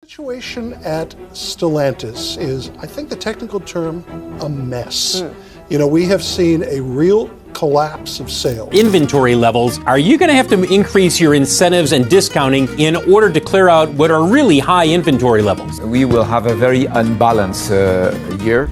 Situation at Stellantis is, I think the technical term, a mess. We have seen a real collapse of sales. Inventory levels. Are you going to have to increase your incentives and discounting in order to clear out what are really high inventory levels? We will have a very unbalanced year.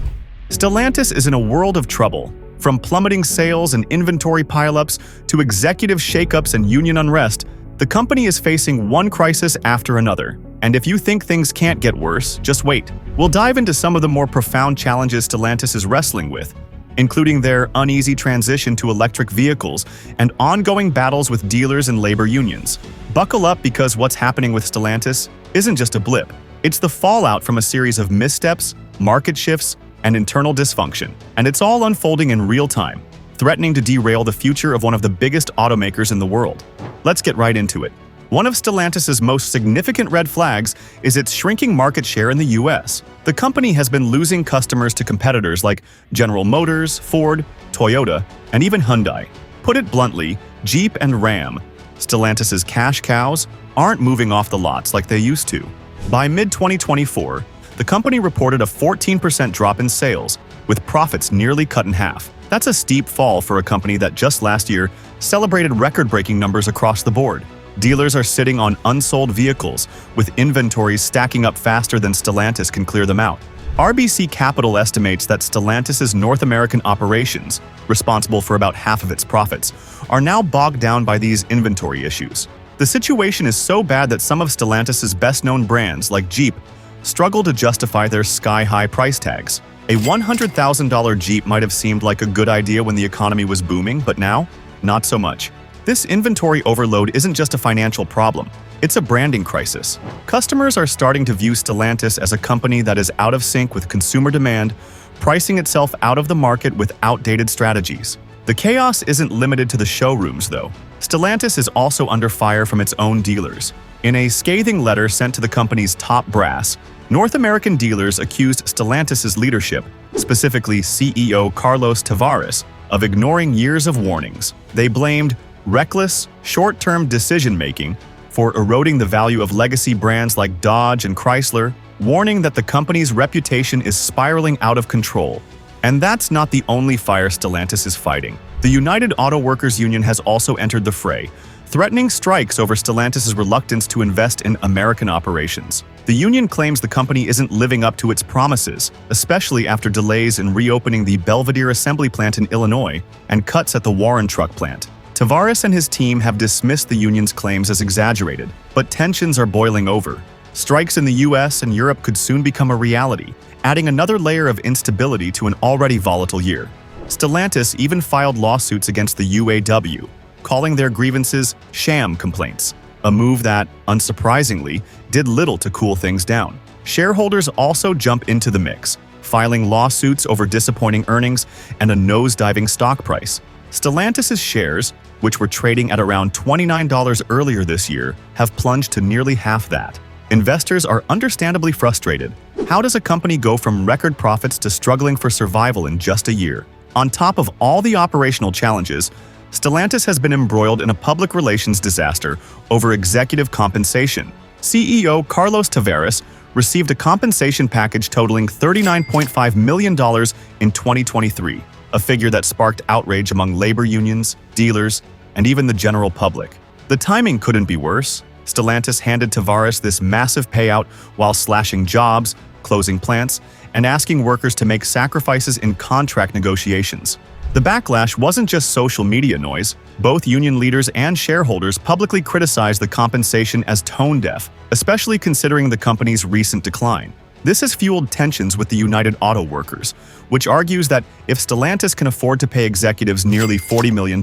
Stellantis is in a world of trouble. From plummeting sales and inventory pileups to executive shakeups and union unrest, the company is facing one crisis after another. And if you think things can't get worse, just wait. We'll dive into some of the more profound challenges Stellantis is wrestling with, including their uneasy transition to electric vehicles and ongoing battles with dealers and labor unions. Buckle up, because what's happening with Stellantis isn't just a blip. It's the fallout from a series of missteps, market shifts, and internal dysfunction. And it's all unfolding in real time, threatening to derail the future of one of the biggest automakers in the world. Let's get right into it. One of Stellantis' most significant red flags is its shrinking market share in the US. The company has been losing customers to competitors like General Motors, Ford, Toyota, and even Hyundai. Put it bluntly, Jeep and Ram, Stellantis' cash cows, aren't moving off the lots like they used to. By mid-2024, the company reported a 14% drop in sales, with profits nearly cut in half. That's a steep fall for a company that just last year celebrated record-breaking numbers across the board. Dealers are sitting on unsold vehicles, with inventories stacking up faster than Stellantis can clear them out. RBC Capital estimates that Stellantis' North American operations, responsible for about half of its profits, are now bogged down by these inventory issues. The situation is so bad that some of Stellantis' best-known brands, like Jeep, struggle to justify their sky-high price tags. A $100,000 Jeep might have seemed like a good idea when the economy was booming, but now, not so much. This inventory overload isn't just a financial problem, it's a branding crisis. Customers are starting to view Stellantis as a company that is out of sync with consumer demand, pricing itself out of the market with outdated strategies. The chaos isn't limited to the showrooms, though. Stellantis is also under fire from its own dealers. In a scathing letter sent to the company's top brass, North American dealers accused Stellantis' leadership, specifically CEO Carlos Tavares, of ignoring years of warnings. They blamed reckless, short-term decision-making for eroding the value of legacy brands like Dodge and Chrysler, warning that the company's reputation is spiraling out of control. And that's not the only fire Stellantis is fighting. The United Auto Workers Union has also entered the fray, threatening strikes over Stellantis' reluctance to invest in American operations. The union claims the company isn't living up to its promises, especially after delays in reopening the Belvidere assembly plant in Illinois and cuts at the Warren truck plant. Tavares and his team have dismissed the union's claims as exaggerated, but tensions are boiling over. Strikes in the US and Europe could soon become a reality, adding another layer of instability to an already volatile year. Stellantis even filed lawsuits against the UAW, calling their grievances sham complaints, a move that, unsurprisingly, did little to cool things down. Shareholders also jump into the mix, filing lawsuits over disappointing earnings and a nose-diving stock price. Stellantis' shares, which were trading at around $29 earlier this year, have plunged to nearly half that. Investors are understandably frustrated. How does a company go from record profits to struggling for survival in just a year? On top of all the operational challenges, Stellantis has been embroiled in a public relations disaster over executive compensation. CEO Carlos Tavares received a compensation package totaling $39.5 million in 2023, a figure that sparked outrage among labor unions, dealers, and even the general public. The timing couldn't be worse. Stellantis handed Tavares this massive payout while slashing jobs, closing plants, and asking workers to make sacrifices in contract negotiations. The backlash wasn't just social media noise. Both union leaders and shareholders publicly criticized the compensation as tone-deaf, especially considering the company's recent decline. This has fueled tensions with the United Auto Workers, which argues that if Stellantis can afford to pay executives nearly $40 million,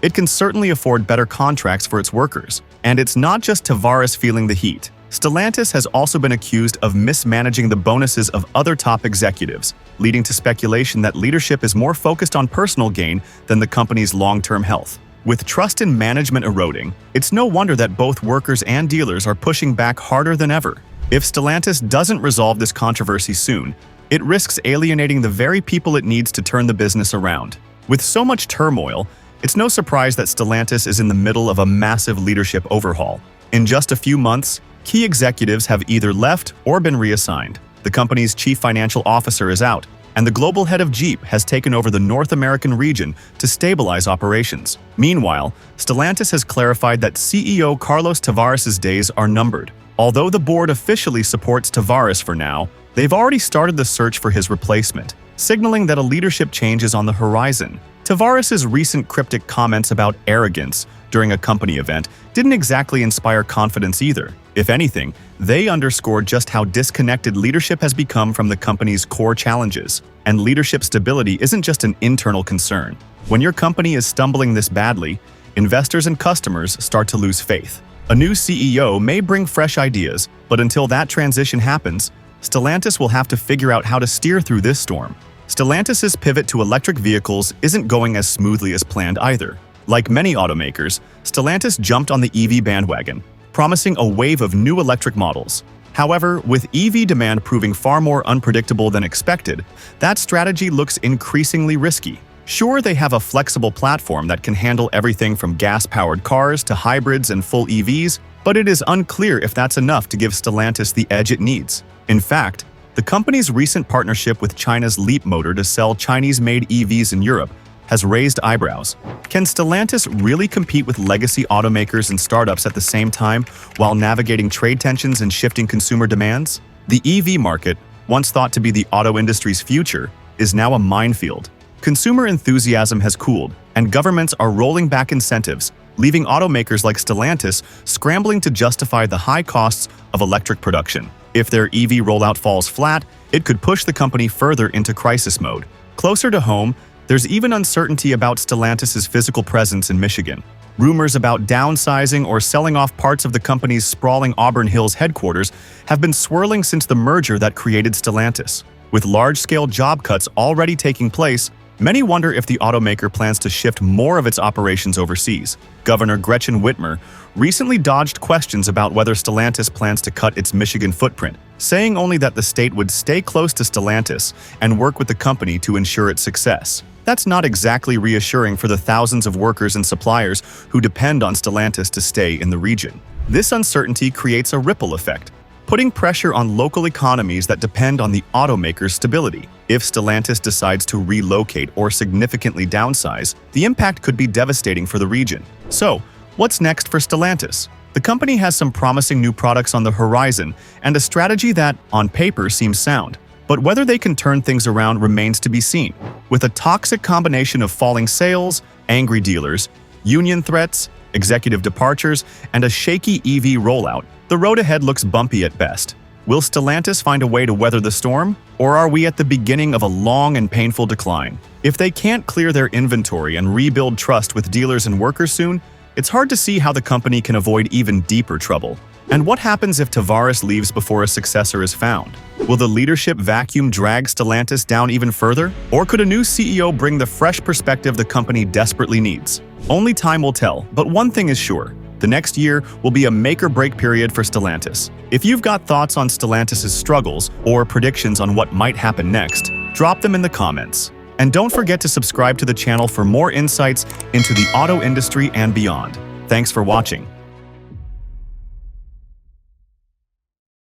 it can certainly afford better contracts for its workers. And it's not just Tavares feeling the heat. Stellantis has also been accused of mismanaging the bonuses of other top executives, leading to speculation that leadership is more focused on personal gain than the company's long-term health. With trust in management eroding, it's no wonder that both workers and dealers are pushing back harder than ever. If Stellantis doesn't resolve this controversy soon, it risks alienating the very people it needs to turn the business around. With so much turmoil, it's no surprise that Stellantis is in the middle of a massive leadership overhaul. In just a few months, Key executives have either left or been reassigned. The company's chief financial officer is out, and the global head of Jeep has taken over the North American region to stabilize operations. Meanwhile, Stellantis has clarified that CEO Carlos Tavares' days are numbered. Although the board officially supports Tavares for now, they've already started the search for his replacement, signaling that a leadership change is on the horizon. Tavares' recent cryptic comments about arrogance during a company event didn't exactly inspire confidence either. If anything, they underscored just how disconnected leadership has become from the company's core challenges. And leadership stability isn't just an internal concern. When your company is stumbling this badly, investors and customers start to lose faith. A new CEO may bring fresh ideas, but until that transition happens, Stellantis will have to figure out how to steer through this storm. Stellantis' pivot to electric vehicles isn't going as smoothly as planned either. Like many automakers, Stellantis jumped on the EV bandwagon, promising a wave of new electric models. However, with EV demand proving far more unpredictable than expected, that strategy looks increasingly risky. Sure, they have a flexible platform that can handle everything from gas-powered cars to hybrids and full EVs, but it is unclear if that's enough to give Stellantis the edge it needs. In fact, the company's recent partnership with China's Leap Motor to sell Chinese-made EVs in Europe has raised eyebrows. Can Stellantis really compete with legacy automakers and startups at the same time while navigating trade tensions and shifting consumer demands? The EV market, once thought to be the auto industry's future, is now a minefield. Consumer enthusiasm has cooled, and governments are rolling back incentives, leaving automakers like Stellantis scrambling to justify the high costs of electric production. If their EV rollout falls flat, it could push the company further into crisis mode. Closer to home, there's even uncertainty about Stellantis' physical presence in Michigan. Rumors about downsizing or selling off parts of the company's sprawling Auburn Hills headquarters have been swirling since the merger that created Stellantis. With large-scale job cuts already taking place, many wonder if the automaker plans to shift more of its operations overseas. Governor Gretchen Whitmer recently dodged questions about whether Stellantis plans to cut its Michigan footprint, saying only that the state would stay close to Stellantis and work with the company to ensure its success. That's not exactly reassuring for the thousands of workers and suppliers who depend on Stellantis to stay in the region. This uncertainty creates a ripple effect, putting pressure on local economies that depend on the automaker's stability. If Stellantis decides to relocate or significantly downsize, the impact could be devastating for the region. So, what's next for Stellantis? The company has some promising new products on the horizon and a strategy that, on paper, seems sound. But whether they can turn things around remains to be seen. With a toxic combination of falling sales, angry dealers, union threats, executive departures, and a shaky EV rollout, the road ahead looks bumpy at best. Will Stellantis find a way to weather the storm, or are we at the beginning of a long and painful decline? If they can't clear their inventory and rebuild trust with dealers and workers soon, it's hard to see how the company can avoid even deeper trouble. And what happens if Tavares leaves before a successor is found? Will the leadership vacuum drag Stellantis down even further? Or could a new CEO bring the fresh perspective the company desperately needs? Only time will tell, but one thing is sure. The next year will be a make-or-break period for Stellantis. If you've got thoughts on Stellantis' struggles or predictions on what might happen next, drop them in the comments. And don't forget to subscribe to the channel for more insights into the auto industry and beyond. Thanks for watching.